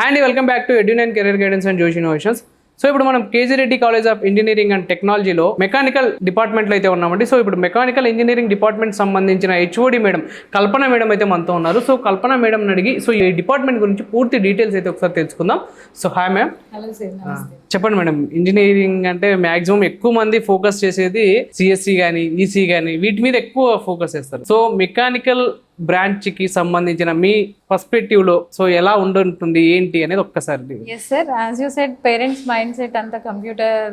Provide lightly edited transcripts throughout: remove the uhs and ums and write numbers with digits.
And welcome back to Edunain career guidance and Josh innovations. So ఇప్పుడు మనం KG Reddy college of engineering and టెక్నాలజీలో mechanical డిపార్ట్మెంట్లో అయితే ఉన్నామండి. సో ఇప్పుడు మెకానికల్ ఇంజనీరింగ్ డిపార్ట్మెంట్ సంబంధించిన హెచ్ఓడి మేడం కల్పన మేడం అయితే మనతో ఉన్నారు. సో కల్పన మేడం అడిగి సో ఈ డిపార్ట్మెంట్ గురించి పూర్తి డీటెయిల్స్ అయితే ఒకసారి తెలుసుకుందాం. So hi ma'am. Hello sir, నమస్తే. చెప్పండి మేడం, ఇంజనీరింగ్ అంటే మ్యాక్సిమం ఎక్కువ మంది ఫోకస్ చేసేది సిఎస్సి కానీ ఈసీ కానీ వీటి మీద ఎక్కువ ఫోకస్ చేస్తారు. సో మెకానికల్ బ్రాంచ్ కి సంబంధించిన మీ పర్స్పెక్టివ్ లో సో ఎలా ఉంటుంది ఏంటి అనేది ఒక్కసారి. Yes sir, as you said parents mindset అంతా కంప్యూటర్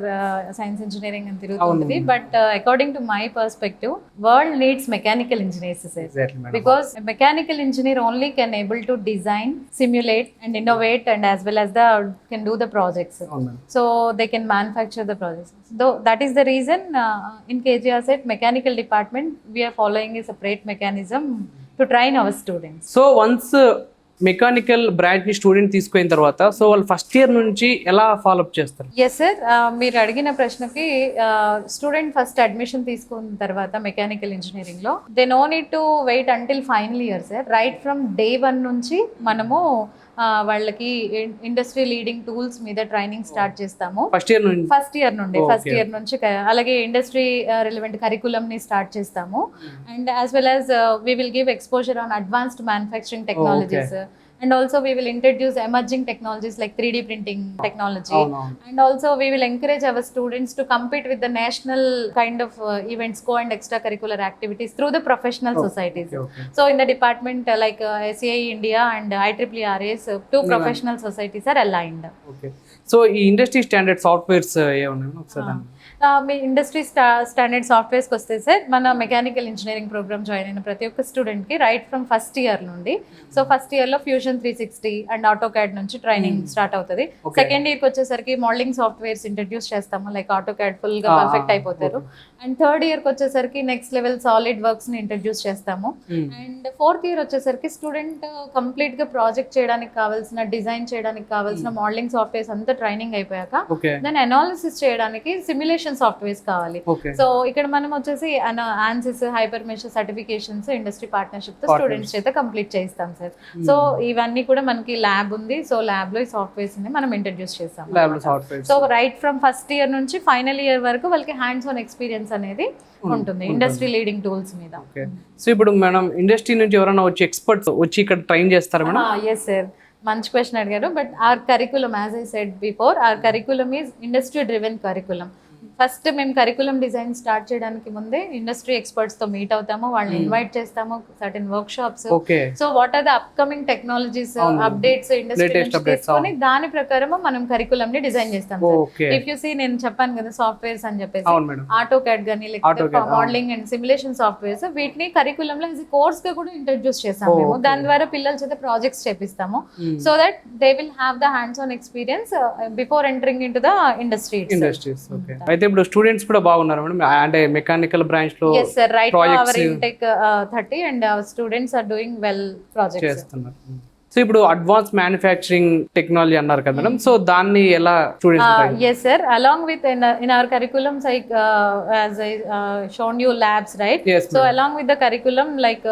సైన్స్ ఇంజనీరింగ్ అని తిరుగుతుంది. But according to my perspective world needs mechanical engineers sir, because mechanical engineer only can able to design, simulate and innovate and as well as can do the projects. So they can manufacture the projects. That is the reason in KGR set mechanical department we are following a separate mechanism to train our students. So once mechanical branch ని student తీసుకున్న తర్వాత so వాళ్ళు first year నుంచి ఎలా follow up చేస్తారు? Yes sir, మీరు అడిగిన ప్రశ్నకి స్టూడెంట్ ఫస్ట్ అడ్మిషన్ తీసుకున్న తర్వాత మెకానికల్ ఇంజనీరింగ్ లో they no need to wait until final year sir. Right from day 1 నుంచి మనము వాళ్ళకి ఇండస్ట్రీ లీడింగ్ టూల్స్ మీద ట్రైనింగ్ స్టార్ట్ చేస్తాము. ఫస్ట్ ఇయర్ నుంచి అలాగే ఇండస్ట్రీ రిలవెంట్ కరికులం ని స్టార్ట్ చేస్తాము. And as well as we will give exposure on advanced manufacturing technologies. And also we will introduce emerging technologies like 3D printing technology. And also we will encourage our students to compete with the national kind of events, co and extracurricular activities through the professional societies. So in the department like SCI India and IEEE-RAS, two professional societies are aligned. So ఈ industry standard softwares ఏమన్నా ఒకసారి మీ industry standard సాఫ్ట్వేర్స్కి వస్తే sir, మన mechanical engineering programme join అయిన ప్రతి ఒక్క స్టూడెంట్కి right from first year నుండి, సో ఫస్ట్ ఇయర్లో ఫ్యూజన్ 360 అండ్ ఆటోకాడ్ నుంచి ట్రైనింగ్ స్టార్ట్ అవుతుంది. సెకండ్ ఇయర్కి వచ్చేసరికి మోడలింగ్ సాఫ్ట్వేర్స్ ఇంట్రడ్యూస్ చేస్తాము, లైక్ ఆటోకాడ్ ఫుల్గా పర్ఫెక్ట్ అయిపోతారు. అండ్ థర్డ్ ఇయర్కి వచ్చేసరికి నెక్స్ట్ లెవెల్ సాలిడ్ వర్క్స్ని ఇంట్రడ్యూస్ చేస్తాము. అండ్ ఫోర్త్ ఇయర్ వచ్చేసరికి స్టూడెంట్ కంప్లీట్గా ప్రాజెక్ట్ చేయడానికి కావాల్సిన, డిజైన్ చేయడానికి కావాల్సిన మోడలింగ్ సాఫ్ట్వేర్స్ అంతా ట్రైనింగ్ అయిపోయాక దాన్ని అనాలిసిస్ చేయడానికి సిమ్యులేషన్ సాఫ్ట్వేర్స్ కావాలి. సో ఇక్కడ మనం వచ్చేసి Ansys, hyper mesh certifications industry partnership తో స్టూడెంట్స్ చేత కంప్లీట్ చేయిస్తాం సార్. సో ఇవన్నీ కూడా మనకి ల్యాబ్ ఉంది. సో ల్యాబ్ లో ఈ సాఫ్ట్వేర్స్ ని మనం ఇంట్రడ్యూస్ చేస్తాం. So right from first year నుంచి ఫైనల్ ఇయర్ వరకు వాళ్ళకి హ్యాండ్స్ ఆన్ ఎక్స్పీరియన్స్ అనేది ఉంటుంది ఇండస్ట్రీ లీడింగ్ టూల్స్ మీద. సో ఇప్పుడు మనం ఇండస్ట్రీ నుంచి ఎవరైనా వచ్చి ఎక్స్పర్ట్స్ వచ్చి ఇక్కడ ట్రైన్ చేస్తారా మేడం? ఎస్ సార్, మంచి క్వశ్చన్ అడిగారు. But our curriculum, as I said before, our curriculum is industry driven curriculum. First మేము కరికులం డిజైన్ స్టార్ట్ చేయడానికి ముందే ఇండస్ట్రీ ఎక్స్పర్ట్స్ తో మీట్ అవుతాము, వాళ్ళని ఇన్వైట్ చేస్తాము, certain workshops. So what are the upcoming technologies, updates industry తీసుకొని దాని ప్రకారం మనం కరికులం ని డిజైన్ చేస్తాం. ఇఫ్ యూ సీ, నేను చెప్పాను కదా సాఫ్ట్వేర్స్ అని చెప్పేసి, ఆటో క్యాడ్ గానీ లేకపోతే మోడలింగ్ అండ్ సిమ్యులేషన్ సాఫ్ట్వేర్స్, వీటిని కరికులం లో యాజ్ కోర్స్ గా కూడా ఇంట్రడ్యూస్ చేస్తాము మేము. దాని ద్వారా పిల్లల చేత ప్రాజెక్ట్స్ చేపిస్తాము, so that they will have the hands on experience before entering in to the industries. అయితే ఇప్పుడు స్టూడెంట్స్ కూడా బాగున్నారు మేడం, అంటే మెకానికల్ బ్రాంచ్ లో. yes sir, right now our intake 30 and our students are doing well projects చేస్తున్నారు. So ఇప్పుడు advance manufacturing technology అన్నారు కదా మేడం, సో దాన్ని ఎలా students? yes sir, along with in our curriculums like as I shown you labs, right? Yes, so along with the curriculum, like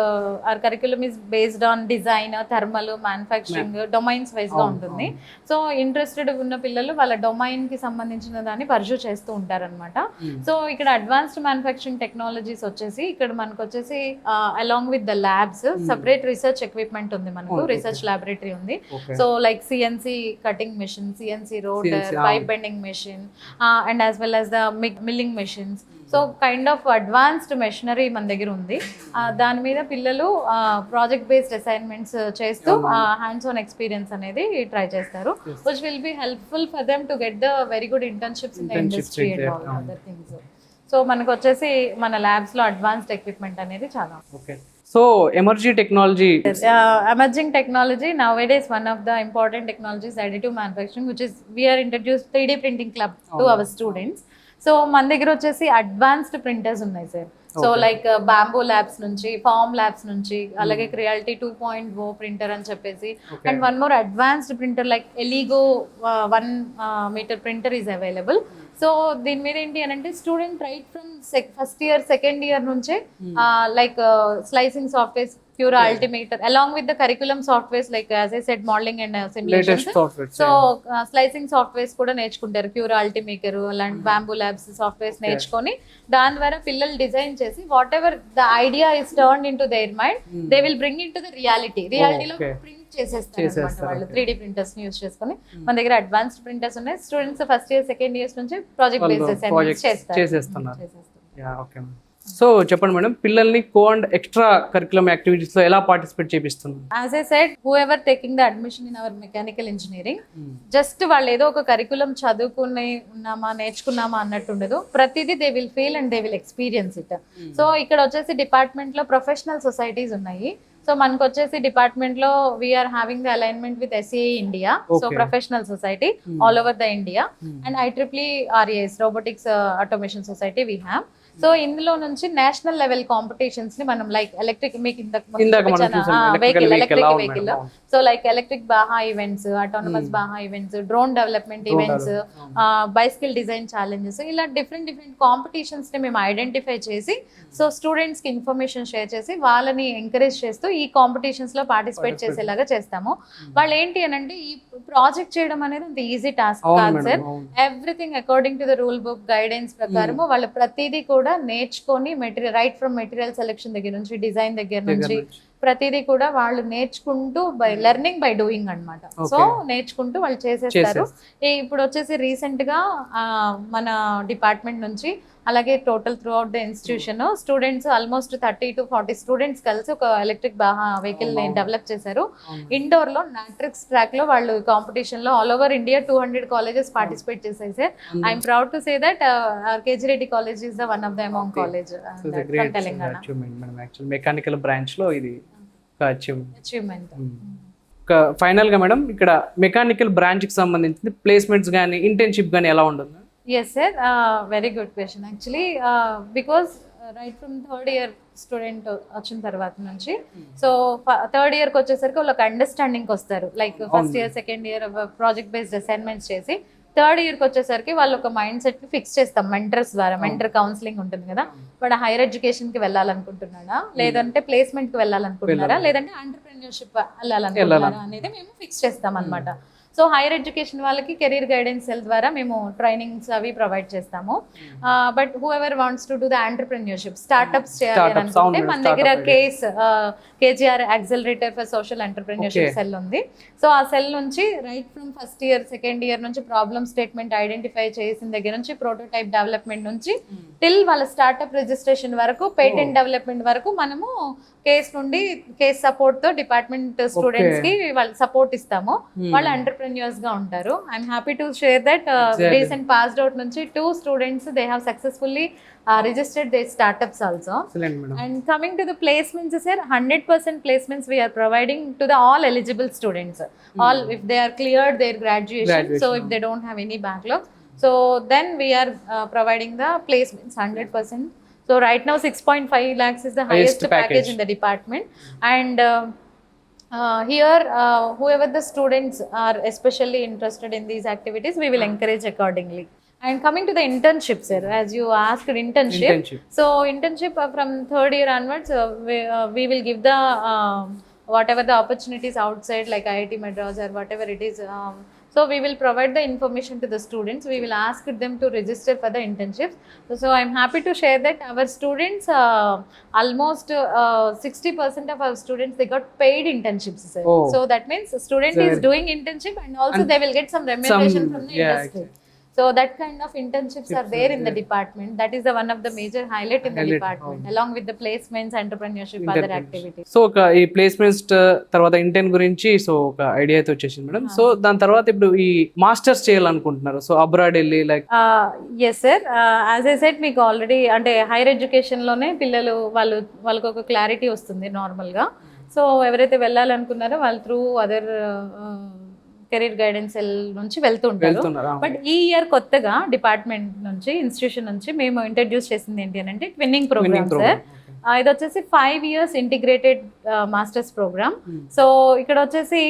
our curriculum is based on design, thermal, manufacturing, domains wise గా ఉంటుంది. So interested ఉన్న పిల్లలు వాళ్ళ domain కి సంబంధించిన దాన్ని pursue చేస్తూ ఉంటారన్నమాట. సో ఇక్కడ అడ్వాన్స్డ్ మ్యానుఫ్యాక్చరింగ్ టెక్నాలజీస్ వచ్చేసి ఇక్కడ మనకు వచ్చేసి along with the labs separate research equipment ఉంది మనకు, రీసెర్చ్ laboratory ఉంది. So like CNC cutting machine, CNC rotor, pipe bending machine, and as well as the milling machines. So kind of advanced machinery మన దగ్గర ఉంది. దాని మీద పిల్లలు project based assignments చేస్తూ హ్యాండ్స్ ఆన్ ఎక్స్పీరియన్స్ అనేది ట్రై చేస్తారు, which will be helpful for them to get the very good internships in the industry and all other things. So మనకు వచ్చేసి మన ల్యాబ్స్ లో అడ్వాన్స్డ్ ఎక్విప్మెంట్ అనేది చాలా. So emerging technology, emerging technology nowadays, one of the important technologies additive manufacturing, which is we are introduced 3D printing club to our students. So మన దగ్గర వచ్చేసి advanced printers ఉన్నాయి sir. So like Bambu labs నుంచి, Formlabs నుంచి, అలాగే Creality 2.0 printer అని చెప్పేసి, and one more advanced printer like Elegoo 1 meter printer is available. So దీని మీద ఏంటి అని అంటే student right from first year second year నుంచే like slicing softwares, Cura Altimeter, along with the curriculum softwares like as I said modeling and simulations. Latest software. So slicing softwares కూడా నేర్చుకుంటారు. Cura Altimeter అలాంటి Bamboo Labs softwares నేర్చుకొని దాని ద్వారా పిల్లలు design చేసి whatever the idea is turned into their mind they will bring in to the రియాలిటీలో print చేసేస్తారు అన్నమాట. వాళ్ళు 3D ప్రింటర్స్ ని యూస్ చేసుకొని మన దగ్గర అడ్వాన్స్డ్ ప్రింటర్స్ ఉన్నాయి. Students first year second years నుంచి ప్రాజెక్ట్ బేస్డ్ అసైన్మెంట్స్ చేసేస్తున్నారు. Yeah okay. సో చెప్పండి మేడం, పిల్లల్ని కో అండ్ ఎక్స్ట్రా కరికులం యాక్టివిటీస్ లో ఎలా పార్టిసిపేట్ చేపిస్తున్నారు? As I said, whoever taking the admission in our mechanical engineering, just వాళ్ళు ఏదో ఒక కరికులం చదువుకుని ఉన్నామా నేర్చుకున్నామా అన్నట్టు ఉండదు. ప్రతిదీ they will feel and they will experience it. So ఇక్కడ వచ్చేసి డిపార్ట్మెంట్ లో ప్రొఫెషనల్ సొసైటీస్ ఉన్నాయి. సో మనకు వచ్చేసి డిపార్ట్మెంట్ లో we're having the alignment with SAE India, so professional society all over the India, and IEEE RAS robotics automation society we have. So ఇందులో నుంచి national level competitions ని మనం like electric మీకు vehicle so like electric Baja events, autonomous Baja events, drone development events, bicycle design challenges, ఇలా different competitions ని మేము identify చేసి so students కి ఇన్ఫర్మేషన్ షేర్ చేసి వాళ్ళని ఎంకరేజ్ చేస్తూ ఈ కాంపిటీషన్స్ లో పార్టిసిపేట్ చేసేలాగా చేస్తాము. వాళ్ళు ఏంటి అని అంటే ఈ ప్రాజెక్ట్ చేయడం అనేది అంత ఈజీ టాస్క్ కాదు sir. Everything according to the rule book guidance ప్రకారము వాళ్ళు ప్రతిదీ కూడా నేర్చుకొని material right from material selection దగ్గర నుంచి డిజైన్ దగ్గర నుంచి ప్రతిదీ కూడా వాళ్ళు నేర్చుకుంటూ బై లెర్నింగ్ బై డూయింగ్ అన్నమాట. సో నేర్చుకుంటూ వాళ్ళు చేసేస్తారు. ఇప్పుడు వచ్చేసి రీసెంట్ గా మన డిపార్ట్మెంట్ నుంచి అలాగే total throughout the institution students almost 30 to 40 students కలిసి ఒక ఎలక్ట్రిక్ వెహికల్ డెవలప్ చేశారు. ఇండోర్ లో నాట్రిక్స్ ట్రాక్ లో వాళ్ళు కాంపిటీషన్ లో all over India 200 colleges participate చేశాయి sir. I'm proud to say that KG Reddy college is the one of the among college from Telangana. Mechanical branch లో ఇది అచీవ్మెంట్. ఫైనల్ గా madam, ఇక్కడ మెకానికల్ బ్రాంచ్ కి సంబంధించి ప్లేస్మెంట్స్ కానీ ఇంటర్న్షిప్ కానీ ఎలా ఉంటుంది? Yes sir, very good question actually, because right from third year student వచ్చిన తర్వాత నుంచి సో థర్డ్ ఇయర్కి వచ్చేసరికి వాళ్ళకి అండర్స్టాండింగ్కి వస్తారు. Like first year second year project based assignments చేసి థర్డ్ ఇయర్కి వచ్చేసరికి వాళ్ళు ఒక మైండ్ సెట్ ఫిక్స్ చేస్తాం మెంటర్స్ ద్వారా. మెంటర్ కౌన్సిలింగ్ ఉంటుంది కదా, వాడు హైయర్ ఎడ్యుకేషన్కి వెళ్ళాలనుకుంటున్నాడా, లేదంటే ప్లేస్మెంట్కి వెళ్ళాలనుకుంటున్నారా, లేదంటే ఎంటర్‌ప్రెన్యూర్‌షిప్ వెళ్ళాలనుకుంటున్నారా అనేది మేము ఫిక్స్ చేస్తాం అనమాట. సో హైయర్ ఎడ్యుకేషన్ వాళ్ళకి కెరీర్ గైడెన్స్ సెల్ ద్వారా మేము ట్రైనింగ్స్ అవి ప్రొవైడ్ చేస్తాము. But who ever wants to do the entrepreneurship startups చేయాలి అనుకుంటే మన దగ్గర KGR accelerator for social entrepreneurship cell ఉంది. సో ఆ సెల్ నుంచి right from first year second year నుంచి ప్రాబ్లమ్ స్టేట్మెంట్ ఐడెంటిఫై చేసిన దగ్గర నుంచి ప్రోటోటైప్ డెవలప్మెంట్ నుంచి టిల్ వాళ్ళ స్టార్ట్అప్ రిజిస్ట్రేషన్ వరకు పేటెంట్ డెవలప్మెంట్ వరకు మనము కేస్ సపోర్ట్ తో డిపార్ట్మెంట్ స్టూడెంట్స్ కి వాళ్ళు సపోర్ట్ ఇస్తాము. వాళ్ళు ఎంటర్‌ప్రెన్యూర్స్ గా ఉంటారు. I'm happy to share that recent passed out నుంచి 2 students they have successfully registered their startups also. Excellent, madam. And coming to the placements sir, 100% placements we are providing to the all eligible students. All if they are cleared their graduation, so if they don't have any backlog, so then we are providing the placements 100%. So right now 6.5 lakhs is the highest package in the department. And here whoever the students are especially interested in these activities, we will encourage accordingly. And coming to the internship sir, as you asked internship. So internship from third year onwards we will give the whatever the opportunities outside like IIT Madras or whatever it is, so we will provide the information to the students. We will ask them to register for the internships. So I'm happy to share that our students almost 60% of our students they got paid internships sir. So that means the student is doing internship and also they will get some remuneration from the industry. So that kind of internships are there in the department. That is the one of the major highlight in the department, along with the placements, entrepreneurship, other activities. So ఒక ఈ placements తర్వాత intern గురించి so ఒక idea అయితే వచ్చేసింది madam. So దాని తర్వాత ఇప్పుడు ఈ మాస్టర్స్ చేయాలనుకుంటున్నారు, సో అబ్రాడ్ వెళ్ళి like yes sir, as I said మీకు ఆల్రెడీ అంటే హైయర్ ఎడ్యుకేషన్లోనే పిల్లలు వాళ్ళకి ఒక క్లారిటీ వస్తుంది నార్మల్గా. సో ఎవరైతే వెళ్ళాలనుకున్నారో వాళ్ళు through other career guidance cell నుంచి వెళ్తుంటారు. బట్ ఈ ఇయర్ కొత్తగా డిపార్ట్మెంట్ నుంచి ఇన్స్టిట్యూషన్ నుంచి మేము ఇంట్రడ్యూస్ చేసింది ఏంటి అని అంటే ట్విన్నింగ్ ప్రోగ్రామ్ సార్. ఇది వచ్చేసి 5 years integrated masters programme. So ఇక్కడ వచ్చేసి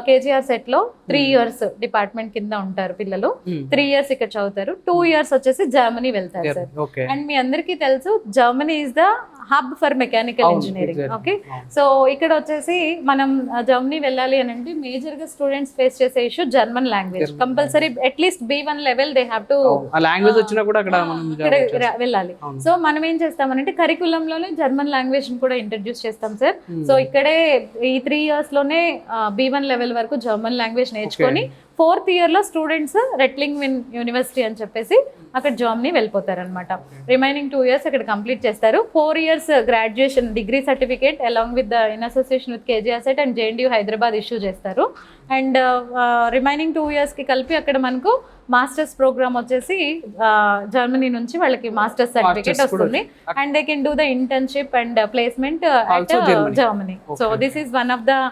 కేజీఆర్ సెట్ లో 3 years డిపార్ట్మెంట్ కింద ఉంటారు పిల్లలు. 3 years ఇక్కడ చదువుతారు. 2 years వచ్చేసి జర్మనీ వెళ్తారు సార్. ఓకే. అండ్ మీ అందరికీ తెలుసు Germany is the hub for mechanical engineering. Okay, so ఇక్కడ వచ్చేసి మనం జర్మనీ వెళ్ళాలి అని అంటే మేజర్ గా స్టూడెంట్స్ ఫేస్ చేసే issue German language. Compulsory at least B1 level they have to ఆ లాంగ్వేజ్ వచ్చినా కూడా అక్కడ మనం వెళ్ళాలి. సో మనం ఏం చేస్తామనంటే కరికులం లోనే జర్మన్ లాంగ్వేజ్ కూడా ఇంట్రడ్యూస్ చేస్తాం సార్. సో ఇక్కడే ఈ 3 years లోనే B1 లెవెల్ వరకు జర్మన్ లాంగ్వేజ్ నేర్చుకొని 4th year లో స్టూడెంట్స్ రెట్లింగ్ విన్ యూనివర్సిటీ అని చెప్పేసి అక్కడ జర్మనీ వెళ్ళిపోతారు అనమాట. రిమైనింగ్ 2 years అక్కడ కంప్లీట్ చేస్తారు. 4 years graduation degree certificate along with the in association with KGR and JNTU Hyderabad issue చేస్తారు. అండ్ రిమైనింగ్ 2 years కి కలిపి అక్కడ మనకు మాస్టర్స్ ప్రోగ్రామ్ వచ్చేసి జర్మనీ నుంచి వాళ్ళకి మాస్టర్స్ సర్టిఫికేట్ వస్తుంది. And they can do the internship and placement at Germany. So this is one of the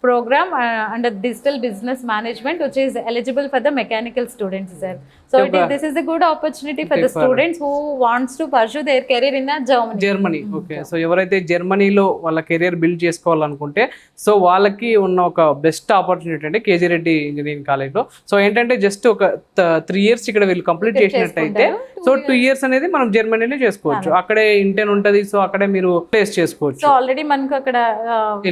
program under digital business management which is eligible for the mechanical students, sir. So this is a good opportunity for the students who wants to pursue their career in Germany. Okay. So ఎవరైతే జర్మనీలో వాళ్ళ career build చేసుకోవాలనుకుంటే so వాళ్ళకి ఉన్న ఒక best opportunity అంటే KG Reddy engineering కాలేజ్లో. So ఏంటంటే జస్ట్ ఒక 3 years ఇక్కడ వీళ్ళు కంప్లీట్ చేసినట్టయితే సో 2 years అనేది మనం జర్మనీలో చేసుకోవచ్చు. అక్కడే ఇంటర్న్ ఉంటుంది, సో అక్కడే మీరు ప్లేస్ చేసుకోవచ్చు. సో ఆల్రెడీ మనకు అక్కడ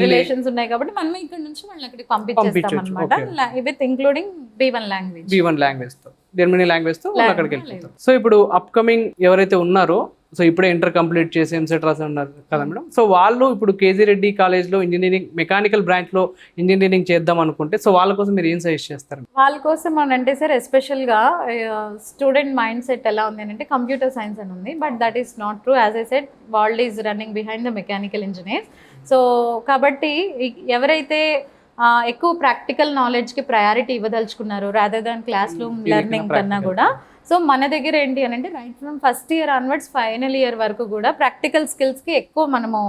రిలేషన్స్ ఉన్నాయి కాబట్టి మనం ఇక్కడ నుంచి వాళ్ళని అక్కడికి పంపించేస్తాం అన్నమాట విత్ ఇంక్లూడింగ్ B1 లాంగ్వేజ్ తో జర్మనీ లాంగ్వేజ్ తో వాళ్ళు అక్కడికి వెళ్ళిపోతారు. సో ఇప్పుడు అప్కమింగ్ ఎవరైతే ఉన్నారో సో ఇప్పుడే ఇంటర్ కంప్లీట్ చేసి ఎంసెట్ రాసి ఉన్నారు కదా మేడం, సో వాళ్ళు ఇప్పుడు కేజీ రెడ్డి కాలేజ్లో ఇంజనీరింగ్ మెకానికల్ బ్రాంచ్లో ఇంజనీరింగ్ చేద్దాం అనుకుంటే సో వాళ్ళ కోసం మీరు ఏం సజెస్ట్ చేస్తారు? వాళ్ళ కోసం అని అంటే సార్ ఎస్పెషల్గా స్టూడెంట్ మైండ్ సెట్ ఎలా ఉంది అంటే కంప్యూటర్ సైన్స్ అని ఉంది. But that is not true. As I said world is running behind the mechanical engineers. So కాబట్టి ఎవరైతే ఎక్కువ ప్రాక్టికల్ నాలెడ్జ్కి ప్రయారిటీ ఇవ్వదలుచుకున్నారు rather than classroom learning కన్నా కూడా, సో మన దగ్గర ఏంటి అని అంటే right from first year onwards final year వరకు కూడా ప్రాక్టికల్ స్కిల్స్కి ఎక్కువ మనము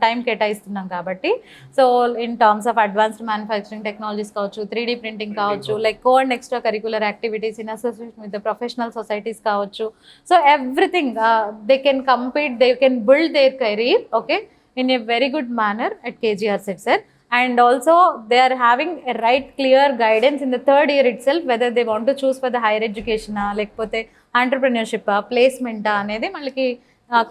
టైం కేటాయిస్తున్నాం కాబట్టి so in terms of advanced manufacturing technologies కావచ్చు, 3D ప్రింటింగ్ కావచ్చు, like co and extra curricular activities in association with the professional societies కావచ్చు. So everything they can compete, they can build their career okay in a very good manner at KGR set, sir. And also they are having a right clear guidance in the 3rd year itself whether they want to choose for the higher education lekapothe entrepreneurship placement anedi mallaki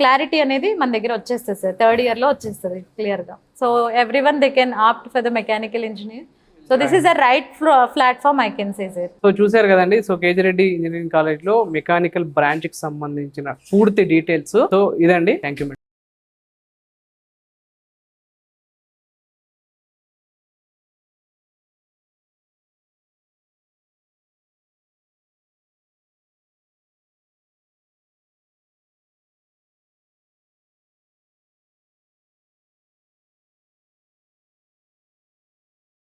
clarity anedi మన దగ్గర వచ్చేస్తుంది sir. 3rd year లో వచ్చేస్తుంది clear గా. So everyone they can opt for the mechanical engineer. So this is the right platform I can say sir. So చూసారు కదండి, so KG Reddy engineering college లో mechanical branch కి సంబంధించిన పూర్తి డీటెయిల్స్ సో ఇదండి. Thank you.